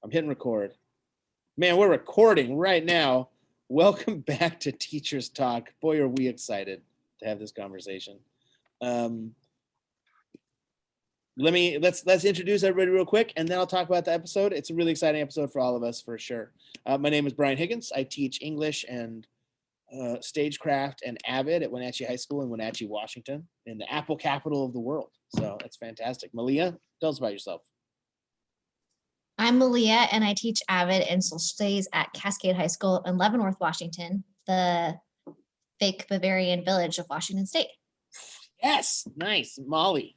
I'm hitting record. Man, we're recording right now. Welcome back to Teachers Talk. Boy, are we excited to have this conversation. Let's introduce everybody real quick, and then I'll talk about the episode. It's a really exciting episode for all of us, for sure. My name is Brian Higgins. I teach English and stagecraft and Avid at Wenatchee High School in Wenatchee, Washington, in the Apple capital of the world. So that's fantastic. Malia, tell us about yourself. I'm Malia, and I teach Avid and social studies at Cascade High School in Leavenworth, Washington, the fake Bavarian village of Washington State. Yes, nice. Molly.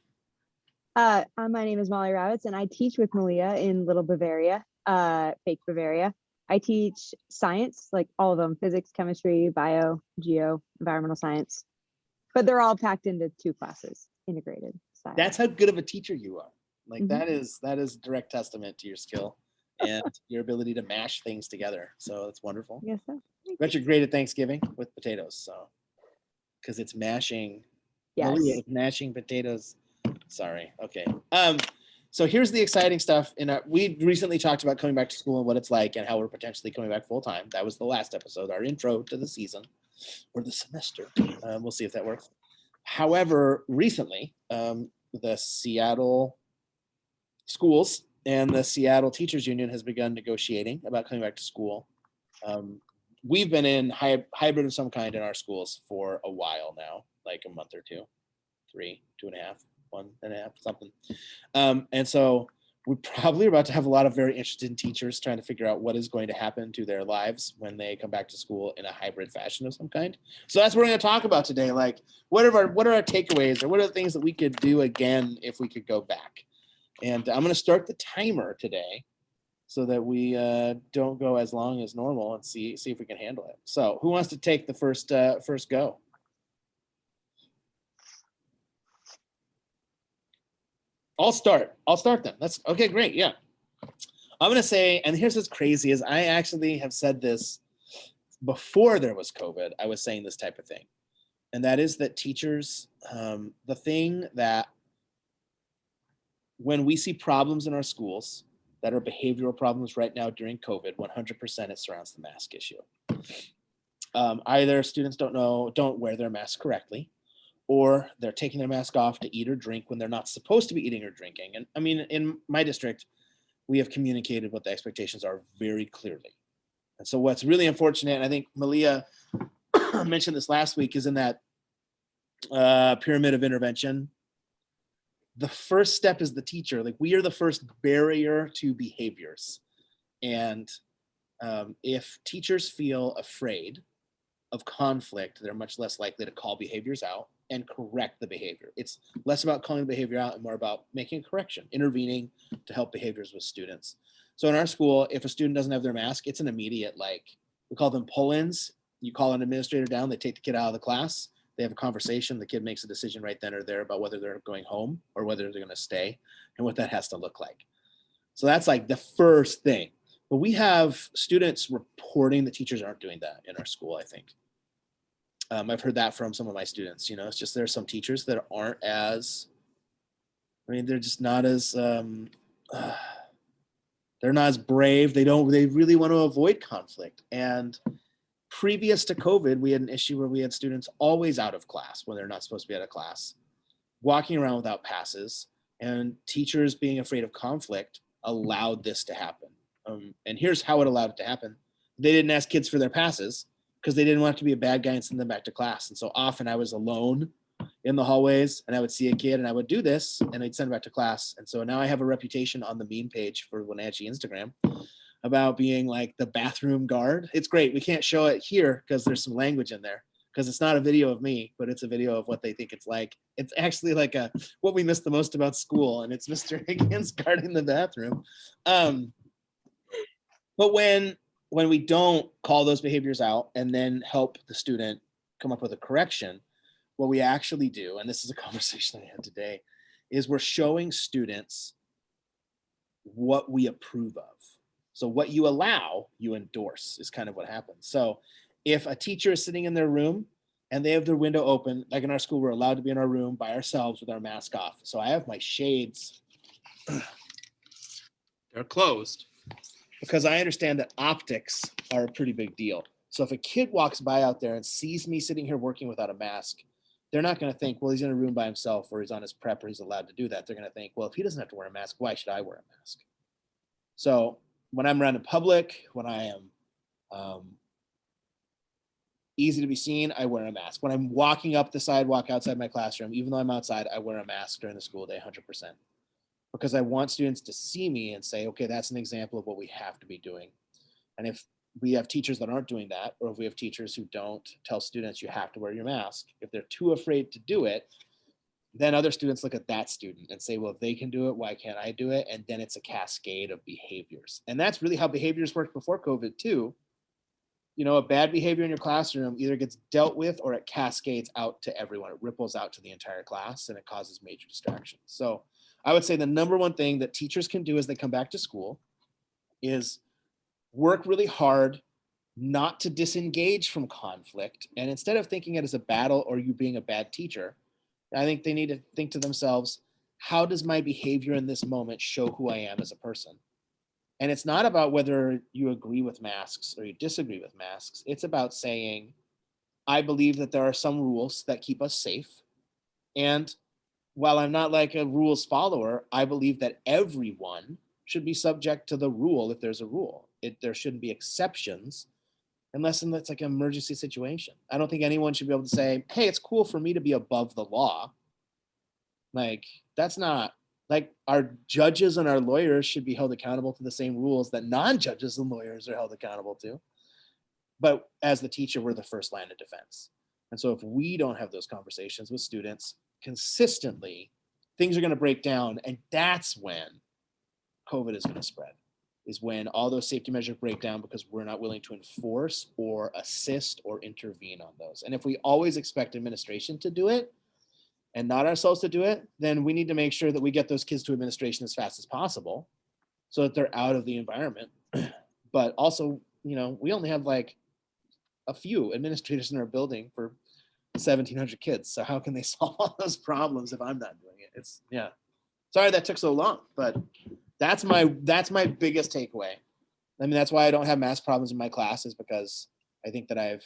My name is Molly Ravitz, and I teach with Malia in Little Bavaria, fake Bavaria. I teach science, like all of them, physics, chemistry, bio, geo, environmental science, but they're all packed into 2 classes, integrated style. That's how good of a teacher you are. Like that is direct testament to your skill and your ability to mash things together. So it's wonderful. Yes, sir. Bet you're great at Thanksgiving with potatoes. So because it's mashing. Yes. Malia, it's mashing potatoes. Sorry. Okay. So here's the exciting stuff. We recently talked about coming back to school and what it's like and how we're potentially coming back full time. That was the last episode, our intro to the season or the semester. We'll see if that works. However, recently, the Seattle schools and the Seattle Teachers Union has begun negotiating about coming back to school. We've been in hybrid of some kind in our schools for a while now, like a month or 2, 3, 2.5, 1.5, something. And so we probably are about to have a lot of very interested teachers trying to figure out what is going to happen to their lives when they come back to school in a hybrid fashion of some kind. So that's what we're going to talk about today. Like, what are our takeaways, or what are the things that we could do again if we could go back? And I'm going to start the timer today so that we don't go as long as normal and see if we can handle it. So who wants to take the first go? I'll start then. That's okay, great. Yeah. I'm going to say, and here's what's crazy is I actually have said this before there was COVID. I was saying this type of thing. And that is that teachers, the thing that when we see problems in our schools that are behavioral problems right now during COVID, 100% it surrounds the mask issue. Either students don't wear their mask correctly, or they're taking their mask off to eat or drink when they're not supposed to be eating or drinking. And I mean, in my district, we have communicated what the expectations are very clearly. And so what's really unfortunate, and I think Malia mentioned this last week, is in that pyramid of intervention. The first step is the teacher. Like, we are the first barrier to behaviors. And if teachers feel afraid of conflict, they're much less likely to call behaviors out and correct the behavior. It's less about calling the behavior out and more about making a correction, intervening to help behaviors with students. So in our school, if a student doesn't have their mask, it's an immediate, we call them pull-ins. You call an administrator down, they take the kid out of the class. They have a conversation. The kid makes a decision right then or there about whether they're going home or whether they're going to stay and what that has to look like. So that's like the first thing. But we have students reporting that teachers aren't doing that in our school, I think. I've heard that from some of my students. It's just there's some teachers that aren't as, they're just not as, they're not as brave. They really want to avoid conflict. And previous to COVID, we had an issue where we had students always out of class when they're not supposed to be out of class, walking around without passes, and teachers being afraid of conflict allowed this to happen. And here's how it allowed it to happen. They didn't ask kids for their passes because they didn't want to be a bad guy and send them back to class. And so often I was alone in the hallways and I would see a kid and I would do this and I'd send them back to class. And so now I have a reputation on the meme page for Wenatchee Instagram about being like the bathroom guard. It's great. We can't show it here because there's some language in there, because it's not a video of me, but it's a video of what they think it's like. It's actually like what we miss the most about school, and it's Mr. Higgins guarding the bathroom. But when we don't call those behaviors out and then help the student come up with a correction, what we actually do, and this is a conversation I had today, is we're showing students what we approve of. So what you allow, you endorse, is kind of what happens. So if a teacher is sitting in their room and they have their window open, like in our school, we're allowed to be in our room by ourselves with our mask off. So I have my shades, they're closed. because I understand that optics are a pretty big deal. So if a kid walks by out there and sees me sitting here working without a mask, they're not going to think, well, he's in a room by himself or he's on his prep or he's allowed to do that. They're going to think, well, if he doesn't have to wear a mask, why should I wear a mask? So when I'm around in public, when I am easy to be seen, I wear a mask. When I'm walking up the sidewalk outside my classroom, even though I'm outside, I wear a mask during the school day 100%. Because I want students to see me and say, okay, that's an example of what we have to be doing. And if we have teachers that aren't doing that, or if we have teachers who don't tell students you have to wear your mask, if they're too afraid to do it, then other students look at that student and say, well, if they can do it, why can't I do it? And then it's a cascade of behaviors. And that's really how behaviors worked before COVID too. You know, a bad behavior in your classroom either gets dealt with or it cascades out to everyone. It ripples out to the entire class and it causes major distractions. So I would say the number one thing that teachers can do as they come back to school is work really hard not to disengage from conflict. And instead of thinking it as a battle or you being a bad teacher, I think they need to think to themselves, how does my behavior in this moment show who I am as a person? And it's not about whether you agree with masks or you disagree with masks. It's about saying, I believe that there are some rules that keep us safe. And while I'm not like a rules follower, I believe that everyone should be subject to the rule if there's a rule. There shouldn't be exceptions unless it's like an emergency situation. I don't think anyone should be able to say, hey, it's cool for me to be above the law. Like, that's not, like, our judges and our lawyers should be held accountable to the same rules that non-judges and lawyers are held accountable to. But as the teacher, we're the first line of defense. And so if we don't have those conversations with students consistently, things are going to break down. And that's when COVID is going to spread, is when all those safety measures break down because we're not willing to enforce or assist or intervene on those. And if we always expect administration to do it and not ourselves to do it, then we need to make sure that we get those kids to administration as fast as possible so that they're out of the environment. But also, you know, we only have like a few administrators in our building for 1,700 kids. So how can they solve all those problems if I'm not doing it? It's, yeah. Sorry that took so long, but that's my biggest takeaway. I mean, that's why I don't have mask problems in my class, is because I think that I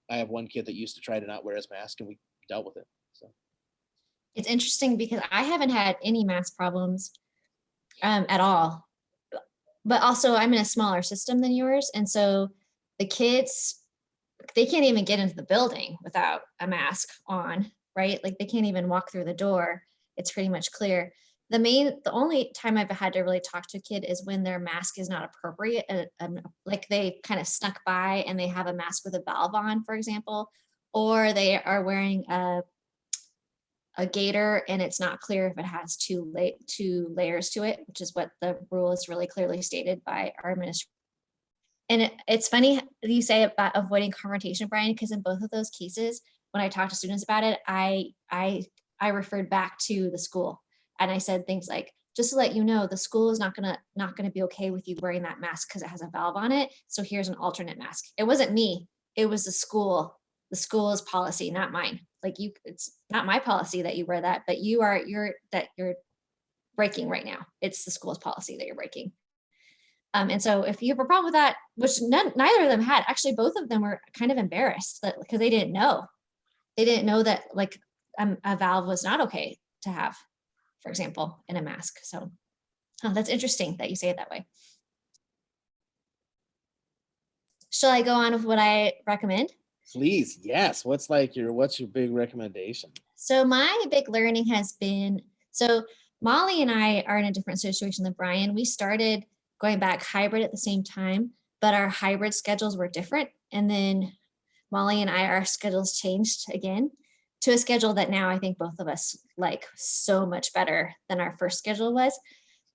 have one kid that used to try to not wear his mask and we dealt with it. So It's interesting because I haven't had any mask problems at all. But also I'm in a smaller system than yours. And so the kids, they can't even get into the building without a mask on, right? Like they can't even walk through the door. It's pretty much clear. The only time I've had to really talk to a kid is when their mask is not appropriate. Like they kind of snuck by and they have a mask with a valve on, for example, or they are wearing a gaiter and it's not clear if it has two layers to it, which is what the rule is really clearly stated by our administration. And it's funny you say about avoiding confrontation, Brian, because in both of those cases, when I talked to students about it, I referred back to the school and I said things like, just to let you know, the school is not gonna be okay with you wearing that mask because it has a valve on it. So here's an alternate mask. It wasn't me, it was the school. The school's policy, not mine. Like it's not my policy that you wear that, but you're breaking right now. It's the school's policy that you're breaking. And so if you have a problem with that, which neither of them had, actually both of them were kind of embarrassed because they didn't know that like a valve was not okay to have, for example, in a mask. So that's interesting that you say it that way. Shall I go on with what I recommend? please, yes. What's your big recommendation? So my big learning has been, so Molly and I are in a different situation than Brian. We started going back hybrid at the same time, but our hybrid schedules were different. And then Molly and our schedules changed again to a schedule that now I think both of us like so much better than our first schedule was.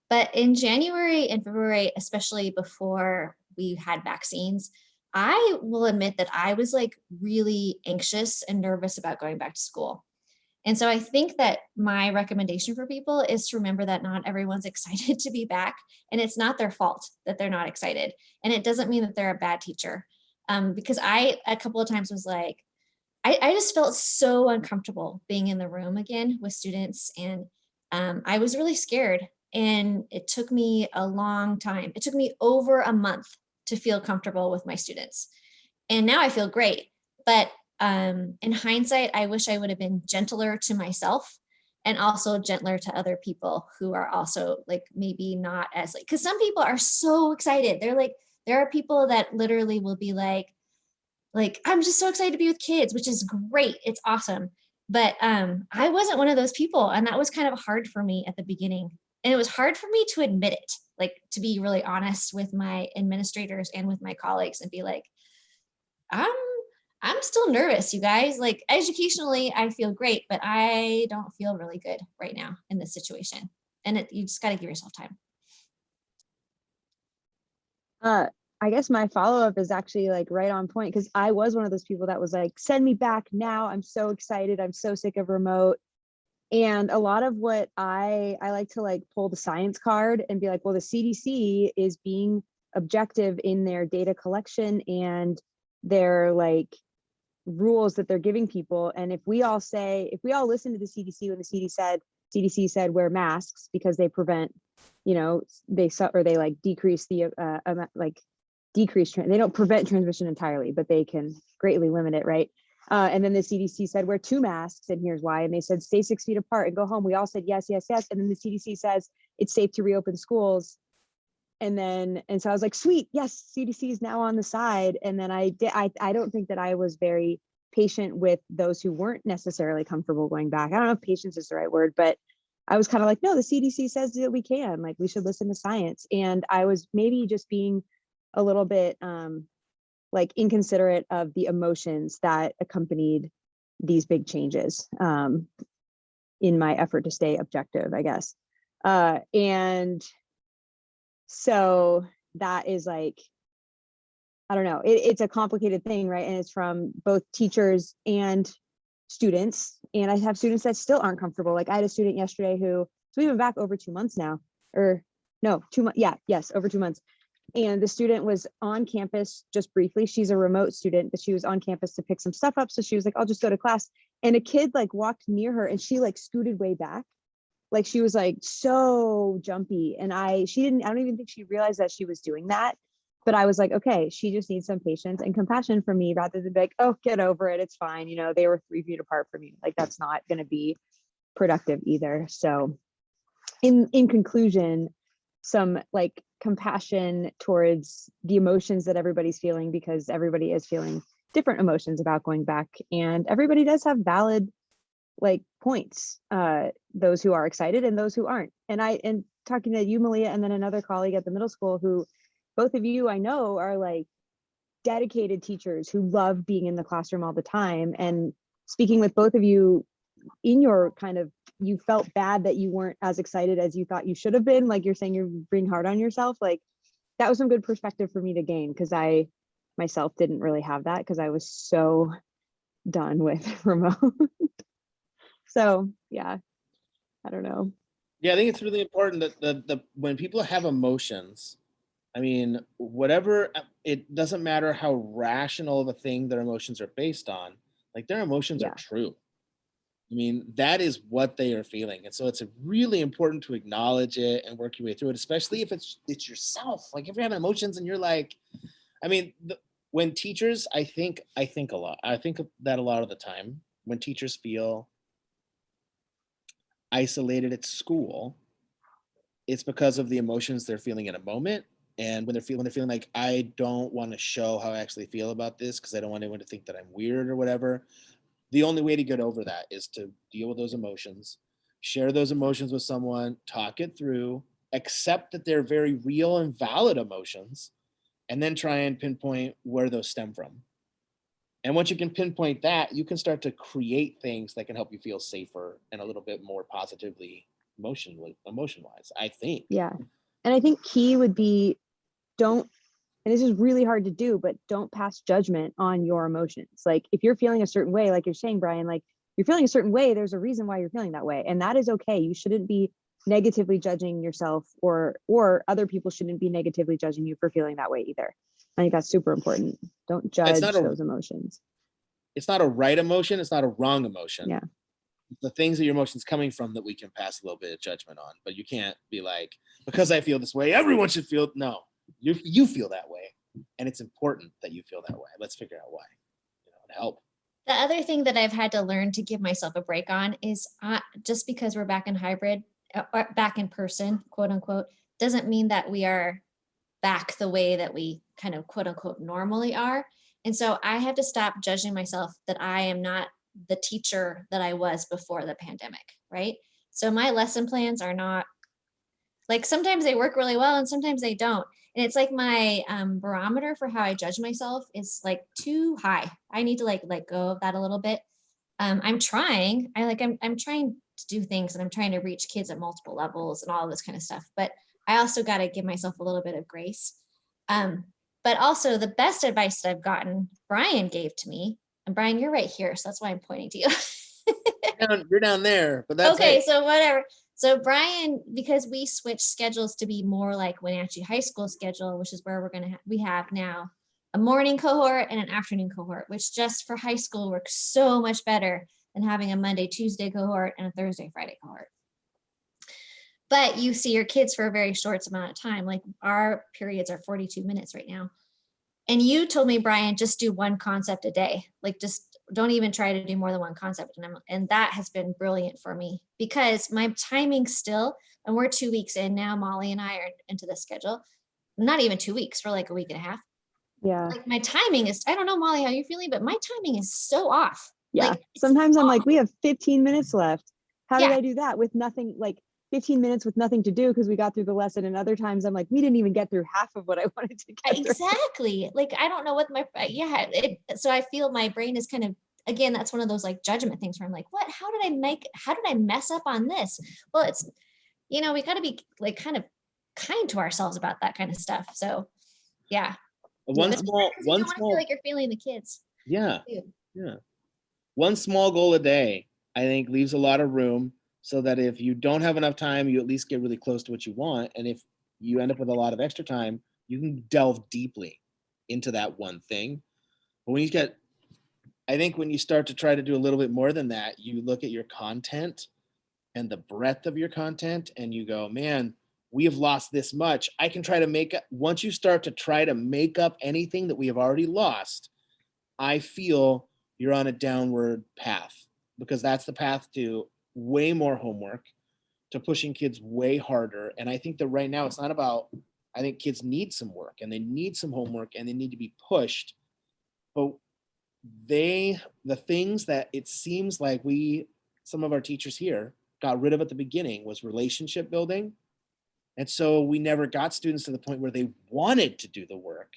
But in January and February, especially before we had vaccines, I will admit that I was like really anxious and nervous about going back to school. And so I think that my recommendation for people is to remember that not everyone's excited to be back, and it's not their fault that they're not excited. And it doesn't mean that they're a bad teacher. Because I, a couple of times was like, I just felt so uncomfortable being in the room again with students. And I was really scared And it took me a long time. It took me over a month to feel comfortable with my students. And now I feel great. But in hindsight, I wish I would have been gentler to myself and also gentler to other people who are also like maybe not as like, because some people are so excited. They're like, there are people that literally will be like, I'm just so excited to be with kids, which is great. It's awesome. But I wasn't one of those people. And that was kind of hard for me at the beginning. And it was hard for me to admit it, like to be really honest with my administrators and with my colleagues and be like, I'm still nervous, you guys. Like educationally, I feel great, but I don't feel really good right now in this situation. And you just got to give yourself time. I guess my follow-up is actually like right on point, because I was one of those people that was like, send me back now. I'm so excited. I'm so sick of remote. And a lot of what I like to like pull the science card and be like, well, the CDC is being objective in their data collection and their like rules that they're giving people. And if we all listen to the CDC when the CDC said wear masks because they prevent, they like decrease the they don't prevent transmission entirely, but they can greatly limit it, right? And then the CDC said wear 2 masks, and here's why. And they said stay 6 feet apart and go home. We all said yes, yes, yes. And then the CDC says it's safe to reopen schools. And so I was like, sweet, yes, CDC is now on the side. And then I don't think that I was very patient with those who weren't necessarily comfortable going back. I don't know if patience is the right word, but I was kind of like, no, the CDC says that we can, like, we should listen to science. And I was maybe just being a little bit like inconsiderate of the emotions that accompanied these big changes in my effort to stay objective, I guess. And so that is like, I don't know, it's a complicated thing, right? And it's from both teachers and students. And I have students that still aren't comfortable. Like I had a student yesterday so we've been back over 2 months now, or no, 2 months. Yeah, yes, over 2 months. And the student was on campus just briefly. She's a remote student, but she was on campus to pick some stuff up. So she was like, I'll just go to class. And a kid like walked near her and she like scooted way back. Like she was like so jumpy. And I don't even think she realized that she was doing that. But I was like, okay, she just needs some patience and compassion from me rather than be like, oh, get over it. It's fine. They were 3 feet apart from you. Like that's not going to be productive either. So in conclusion, some like compassion towards the emotions that everybody's feeling, because everybody is feeling different emotions about going back, and everybody does have valid like points, those who are excited and those who aren't. And talking to you, Malia, and then another colleague at the middle school, who both of you I know are like dedicated teachers who love being in the classroom all the time, and speaking with both of you in your kind of, you felt bad that you weren't as excited as you thought you should have been. Like you're saying, you're being hard on yourself. Like that was some good perspective for me to gain, because I myself didn't really have that, because I was so done with remote. So yeah, I don't know. Yeah, I think it's really important that the when people have emotions, I mean, whatever, it doesn't matter how rational of a thing their emotions are based on, like their emotions are true. I mean, that is what they are feeling. And so it's really important to acknowledge it and work your way through it, especially if it's yourself. Like if you're having emotions and you're like, I mean, when teachers, I think a lot. I think that a lot of the time when teachers feel isolated at school, it's because of the emotions they're feeling in a moment. And when they're feeling like, I don't want to show how I actually feel about this because I don't want anyone to think that I'm weird or whatever. The only way to get over that is to deal with those emotions, share those emotions with someone, talk it through, accept that they're very real and valid emotions, and then try and pinpoint where those stem from. And once you can pinpoint that, you can start to create things that can help you feel safer and a little bit more positively emotion-wise, I think. Yeah. And I think key would be, and this is really hard to do, but don't pass judgment on your emotions. Like if you're feeling a certain way, like you're saying, Brian, like you're feeling a certain way, there's a reason why you're feeling that way. And that is okay. You shouldn't be negatively judging yourself, or other people shouldn't be negatively judging you for feeling that way either. I think that's super important. Don't judge those emotions. It's not a right emotion. It's not a wrong emotion. Yeah. the things that your emotions coming from that we can pass a little bit of judgment on, but you can't be like, because I feel this way, everyone should feel. No, you feel that way, and it's important that you feel that way. Let's figure out why, and help. The other thing that I've had to learn to give myself a break on is just because we're back in hybrid, or back in person, quote unquote, doesn't mean that we are back the way that we kind of quote unquote normally are. And so I have to stop judging myself that I am not the teacher that I was before the pandemic, right? So my lesson plans are not like, sometimes they work really well and sometimes they don't. And it's like my barometer for how I judge myself is like too high. I need to like let go of that a little bit. I'm trying. I'm trying to do things, and I'm trying to reach kids at multiple levels and all of this kind of stuff. But I also got to give myself a little bit of grace. But also the best advice that I've gotten, Brian gave to me. And Brian, you're right here, so that's why I'm pointing to you. You're down there, but that's okay. it. So whatever. So Brian, because we switched schedules to be more like Wenatchee High School schedule, which is where we have now a morning cohort and an afternoon cohort, which just for high school works so much better than having a Monday, Tuesday cohort and a Thursday, Friday cohort. But you see your kids for a very short amount of time. Like our periods are 42 minutes right now. And you told me, Brian, just do one concept a day. Like just don't even try to do more than one concept. And that has been brilliant for me because my timing still, and we're 2 weeks in now, Molly and I are into the schedule. Not even 2 weeks, for like a week and a half. Yeah. Like my timing is, I don't know, Molly, how you're feeling, but my timing is so off. Yeah. Like, Sometimes I'm like, we have 15 minutes left. How did Yeah. I do that with nothing, like 15 minutes with nothing to do because we got through the lesson? And other times I'm like, we didn't even get through half of what I wanted to get through. Exactly. Like, I don't know what so I feel my brain is kind of, again, that's one of those like judgment things where I'm like, how did I mess up on this? Well, it's, we got to be like kind to ourselves about that kind of stuff. So yeah. One But small, you don't want to feel like you're failing the kids. yeah. One small goal a day, I think, leaves a lot of room so that if you don't have enough time, you at least get really close to what you want. And if you end up with a lot of extra time, you can delve deeply into that one thing. But I think when you start to try to do a little bit more than that, you look at your content and the breadth of your content and you go, man, we have lost this much. I can try to make up, once you start to try to make up anything that we have already lost, I feel you're on a downward path, because that's the path to way more homework, to pushing kids way harder. And I think that right now it's not about, I think kids need some work and they need some homework and they need to be pushed. But the things that it seems like some of our teachers here got rid of at the beginning was relationship building. And so we never got students to the point where they wanted to do the work.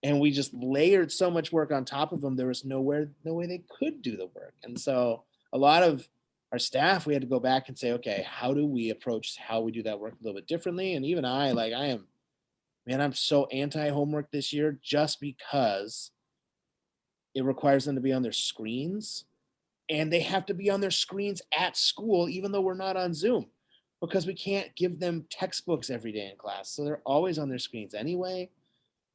And we just layered so much work on top of them. There was no way they could do the work. And so a lot of our staff, we had to go back and say, okay, how do we approach how we do that work a little bit differently? And even I'm so anti-homework this year just because it requires them to be on their screens, and they have to be on their screens at school, even though we're not on Zoom, because we can't give them textbooks every day in class. So they're always on their screens anyway.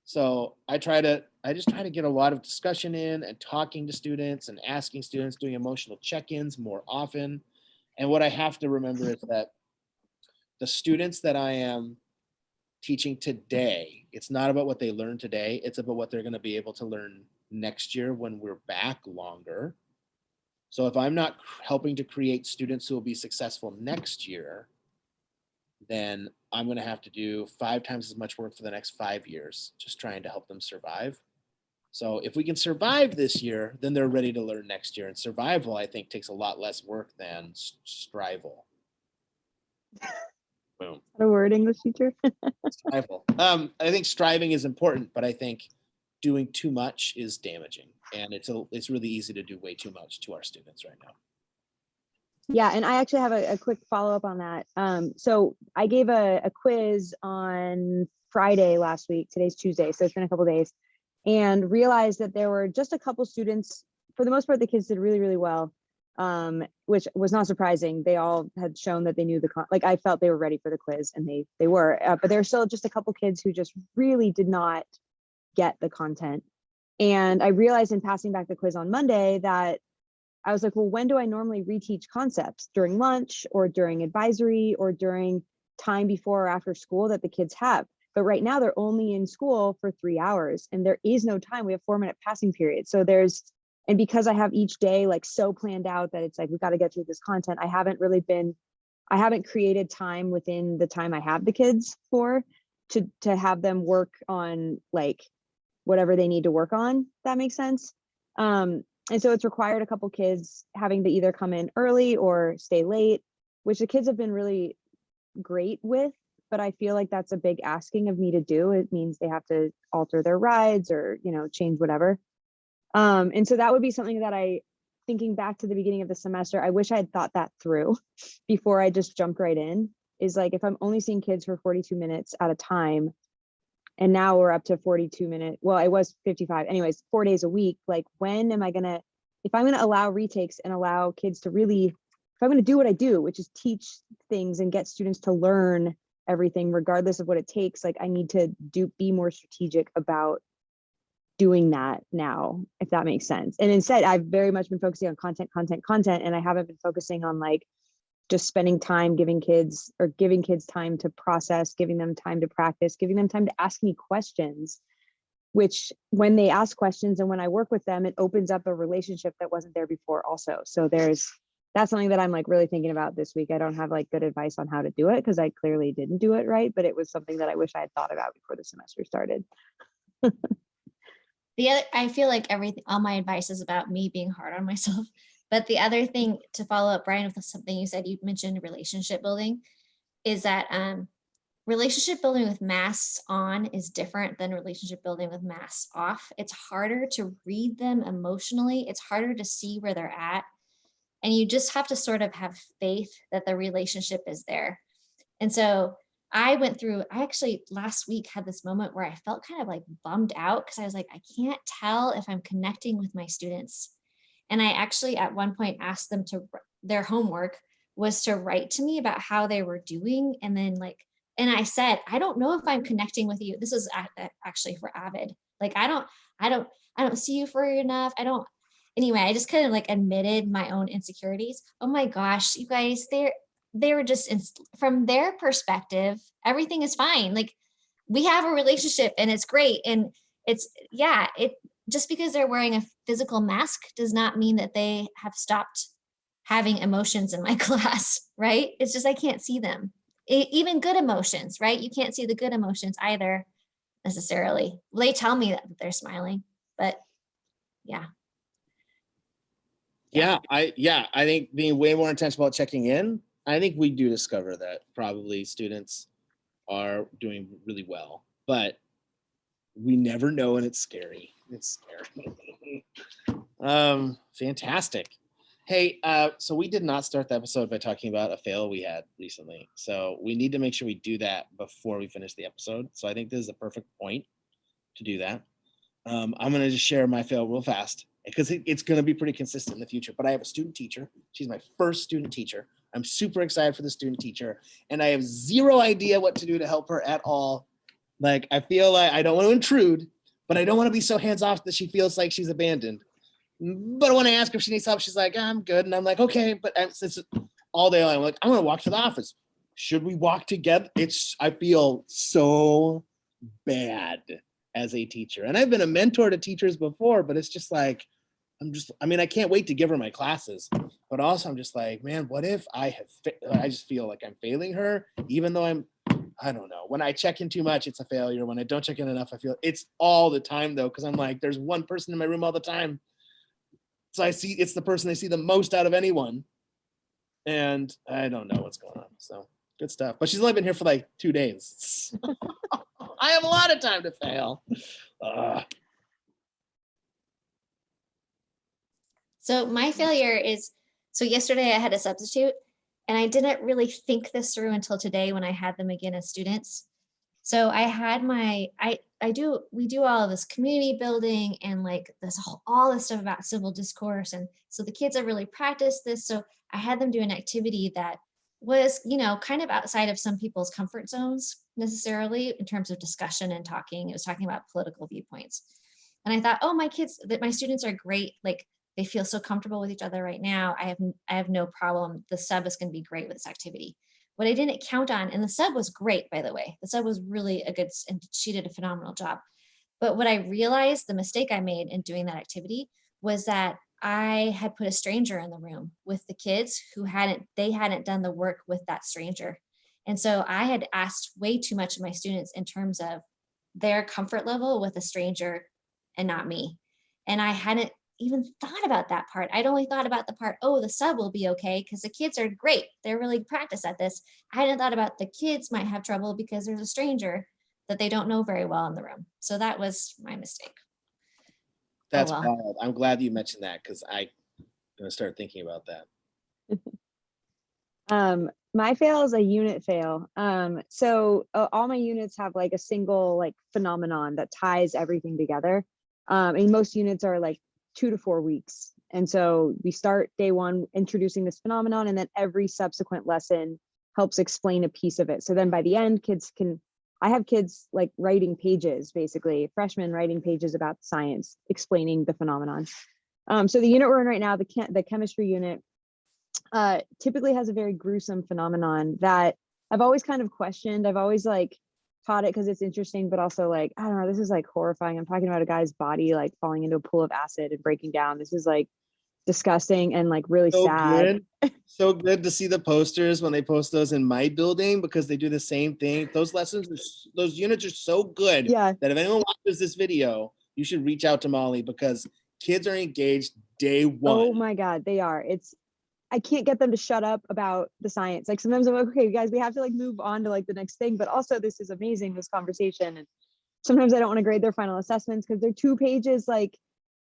So I just try to get a lot of discussion in and talking to students and asking students, doing emotional check-ins more often. And what I have to remember is that the students that I am teaching today, it's not about what they learned today. It's about what they're going to be able to learn next year when we're back longer. So if I'm not helping to create students who will be successful next year, then I'm going to have to do 5 times as much work for the next 5 years, just trying to help them survive. So if we can survive this year, then they're ready to learn next year. And survival, I think, takes a lot less work than strival. Boom. A word, English teacher. Strival. I think striving is important, but I think doing too much is damaging. And it's really easy to do way too much to our students right now. Yeah, and I actually have a quick follow-up on that. So I gave a quiz on Friday last week. Today's Tuesday, so it's been a couple days, and realized that there were just a couple students. For the most part, the kids did really, really well, which was not surprising. They all had shown that they knew I felt they were ready for the quiz, and they were. But there were still just a couple kids who just really did not get the content. And I realized in passing back the quiz on Monday that I was like, well, when do I normally reteach concepts? During lunch or during advisory or during time before or after school that the kids have? But right now they're only in school for 3 hours and there is no time. We have 4-minute passing periods. So and because I have each day like so planned out that it's like, we got to get through this content. I haven't created time within the time I have the kids for to have them work on like whatever they need to work on. That makes sense. And so it's required a couple kids having to either come in early or stay late, which the kids have been really great with, but I feel like that's a big asking of me to do. It means they have to alter their rides or, change whatever. And so that would be something that thinking back to the beginning of the semester, I wish I had thought that through before I just jumped right in, is like, if I'm only seeing kids for 42 minutes at a time, and now we're up to 42 minutes. Well, it was 55. Anyways, 4 days a week. Like, when am I if I'm going to allow retakes and allow kids to if I'm going to do what I do, which is teach things and get students to learn everything, regardless of what it takes, like I need to be more strategic about doing that now, if that makes sense. And instead, I've very much been focusing on content, and I haven't been focusing on like just spending time giving kids time to process, giving them time to practice, giving them time to ask me questions, which when they ask questions and when I work with them, it opens up a relationship that wasn't there before also. So that's something that I'm like really thinking about this week. I don't have like good advice on how to do it because I clearly didn't do it right, but it was something that I wish I had thought about before the semester started. I feel like all my advice is about me being hard on myself. But the other thing, to follow up, Brian, with something you said, you mentioned relationship building, is that relationship building with masks on is different than relationship building with masks off. It's harder to read them emotionally. It's harder to see where they're at. And you just have to sort of have faith that the relationship is there. And so I actually last week had this moment where I felt kind of like bummed out because I was like, I can't tell if I'm connecting with my students. And I actually at one point asked them their homework was to write to me about how they were doing. And then and I said, I don't know if I'm connecting with you. This is actually for Avid. Like, I don't see you for enough. Anyway, I just kind of like admitted my own insecurities. Oh my gosh, you guys, they were just from their perspective, everything is fine. Like, we have a relationship and it's great. And just because they're wearing a physical mask does not mean that they have stopped having emotions in my class, right? It's just, I can't see them. Even good emotions, right? You can't see the good emotions either necessarily. They tell me that they're smiling, but yeah. I think being way more intentional about checking in, I think we do discover that probably students are doing really well, but we never know, and it's scary. It's scary. Fantastic. Hey, so we did not start the episode by talking about a fail we had recently. So we need to make sure we do that before we finish the episode. So I think this is a perfect point to do that. I'm going to just share my fail real fast because it's going to be pretty consistent in the future. But I have a student teacher. She's my first student teacher. I'm super excited for the student teacher, and I have zero idea what to do to help her at all. Like, I feel like I don't want to intrude, but I don't want to be so hands-off that she feels like she's abandoned. But when I ask her if she needs help, she's like, I'm good. And I'm like, okay. But it's all day long, I'm like, I'm going to walk to the office. Should we walk together? I feel so bad as a teacher. And I've been a mentor to teachers before, but it's just like, I can't wait to give her my classes. But also I'm just like, man, what if I just feel like I'm failing her, even though I don't know. When I check in too much, it's a failure. When I don't check in enough, I feel it's all the time though. Cause I'm like, there's one person in my room all the time. So it's the person I see the most out of anyone. And I don't know what's going on. So good stuff. But she's only been here for like 2 days. I have a lot of time to fail. So my failure is, yesterday I had a substitute and I didn't really think this through until today when I had them again as students. So I had we do all of this community building and like all this stuff about civil discourse. And so the kids have really practiced this. So I had them do an activity that was, kind of outside of some people's comfort zones necessarily in terms of discussion and talking. It was talking about political viewpoints. And I thought, oh, my students are great, like They feel so comfortable with each other right now. I have no problem. The sub is going to be great with this activity. What I didn't count on, and the sub was great, by the way. The sub was really a good, and she did a phenomenal job. But what I realized, the mistake I made in doing that activity was that I had put a stranger in the room with the kids who hadn't done the work with that stranger. And so I had asked way too much of my students in terms of their comfort level with a stranger and not me. And I hadn't even thought about that part. I'd only thought about the part, oh, the sub will be okay because the kids are great. They're really practiced at this. I hadn't thought about the kids might have trouble because there's a stranger that they don't know very well in the room. So that was my mistake. That's well. wild. I'm glad you mentioned that because I'm going to start thinking about that. My fail is a unit fail. So all my units have like a single like phenomenon that ties everything together. And most units are like 2 to 4 weeks. And so we start day one introducing this phenomenon, and then every subsequent lesson helps explain a piece of it. So then by the end, I have kids like writing pages, basically freshmen writing pages about science, explaining the phenomenon. So the unit we're in right now, the chemistry unit, typically has a very gruesome phenomenon that I've always kind of questioned. I've always like taught it because it's interesting, but also like, I don't know, this is like horrifying. I'm talking about a guy's body like falling into a pool of acid and breaking down. This is like disgusting and like really sad. Good. So good to see the posters when they post those in my building because they do the same thing. Those those units are so good that if anyone watches this video, you should reach out to Molly because kids are engaged day one. Oh my God, they are. I can't get them to shut up about the science. Like sometimes I'm like, okay, guys, we have to like move on to like the next thing, but also this is amazing, this conversation. And sometimes I don't want to grade their final assessments because they're 2 pages, like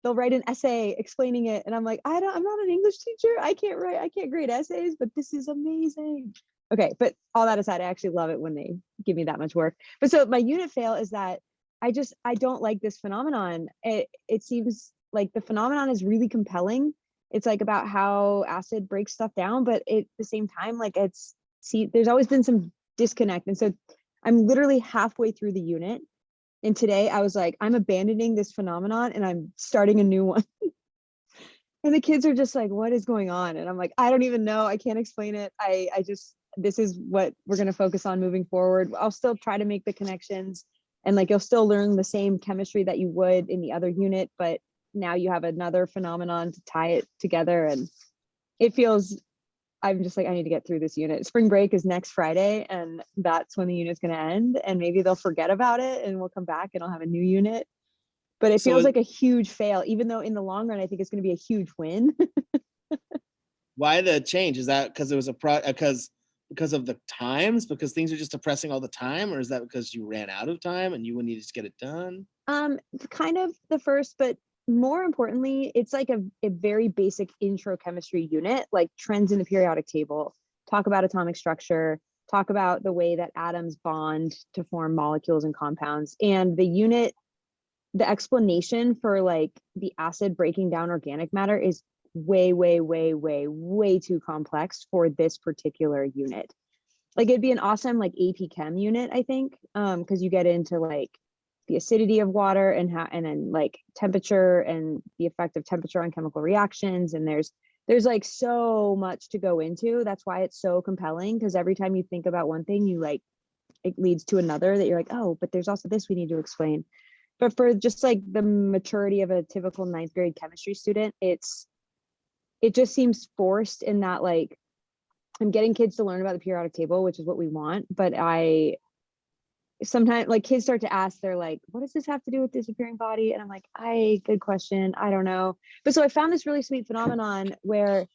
they'll write an essay explaining it. And I'm like, I'm not an English teacher. I can't grade essays, but this is amazing. Okay, but all that aside, I actually love it when they give me that much work. But so my unit fail is that I don't like this phenomenon. It seems like the phenomenon is really compelling. It's like about how acid breaks stuff down, but at the same time, like there's always been some disconnect. And so I'm literally halfway through the unit. And today I was like, I'm abandoning this phenomenon and I'm starting a new one. And the kids are just like, what is going on? And I'm like, I don't even know. I can't explain it. This is what we're going to focus on moving forward. I'll still try to make the connections and like, you'll still learn the same chemistry that you would in the other unit, but now you have another phenomenon to tie it together. And I'm just like, I need to get through this unit. Spring break is next Friday, and that's when the unit's going to end. And maybe they'll forget about it and we'll come back and I'll have a new unit. But it feels like a huge fail, even though in the long run, I think it's going to be a huge win. Why the change? Is that because it was because of the times, because things are just depressing all the time? Or is that because you ran out of time and you would need to get it done? Kind of the first, but more importantly, it's like a very basic intro chemistry unit, like trends in the periodic table, talk about atomic structure, talk about the way that atoms bond to form molecules and compounds. And the unit, the explanation for like the acid breaking down organic matter is way, way, way, way, way too complex for this particular unit. Like it'd be an awesome like AP Chem unit, I think, because you get into like the acidity of water and then like temperature and the effect of temperature on chemical reactions. And there's like so much to go into. That's why it's so compelling, because every time you think about one thing, it leads to another that you're like, oh, but there's also this we need to explain. But for just like the maturity of a typical 9th grade chemistry student, it just seems forced in that like I'm getting kids to learn about the periodic table, which is what we want, but sometimes like kids start to ask, they're like, what does this have to do with disappearing body? And I'm like, good question. I don't know. But so I found this really sweet phenomenon where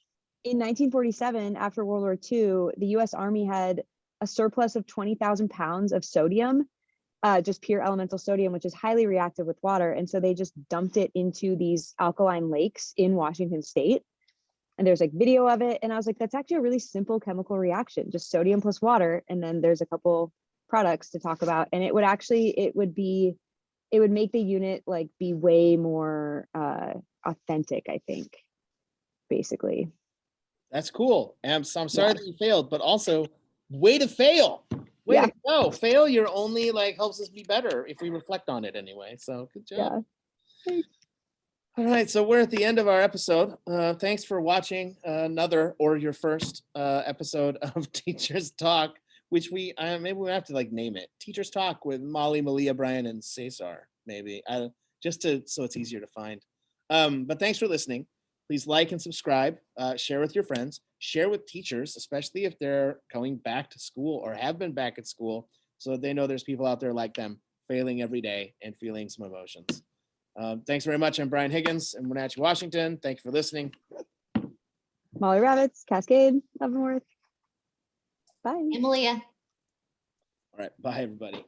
in 1947, after World War II, the US Army had a surplus of 20,000 pounds of sodium, just pure elemental sodium, which is highly reactive with water. And so they just dumped it into these alkaline lakes in Washington State. And there's like video of it. And I was like, that's actually a really simple chemical reaction, just sodium plus water. And then there's a couple products to talk about, and it would make the unit like be way more authentic, I think, basically. That's cool. I'm sorry that you failed, but also way to fail. Way to go. Failure only like helps us be better if we reflect on it anyway. So good job. Yeah. All right, so we're at the end of our episode. Thanks for watching another or your first episode of Teachers Talk, which maybe we have to like name it Teachers Talk with Molly, Malia, Brian, and Cesar. Maybe so it's easier to find. But thanks for listening. Please like and subscribe. Share with your friends. Share with teachers, especially if they're going back to school or have been back at school, so that they know there's people out there like them failing every day and feeling some emotions. Thanks very much. I'm Brian Higgins in Wenatchee, Washington. Thank you for listening. Molly Rabbits, Cascade, Leavenworth. Bye. Malia. All right. Bye, everybody.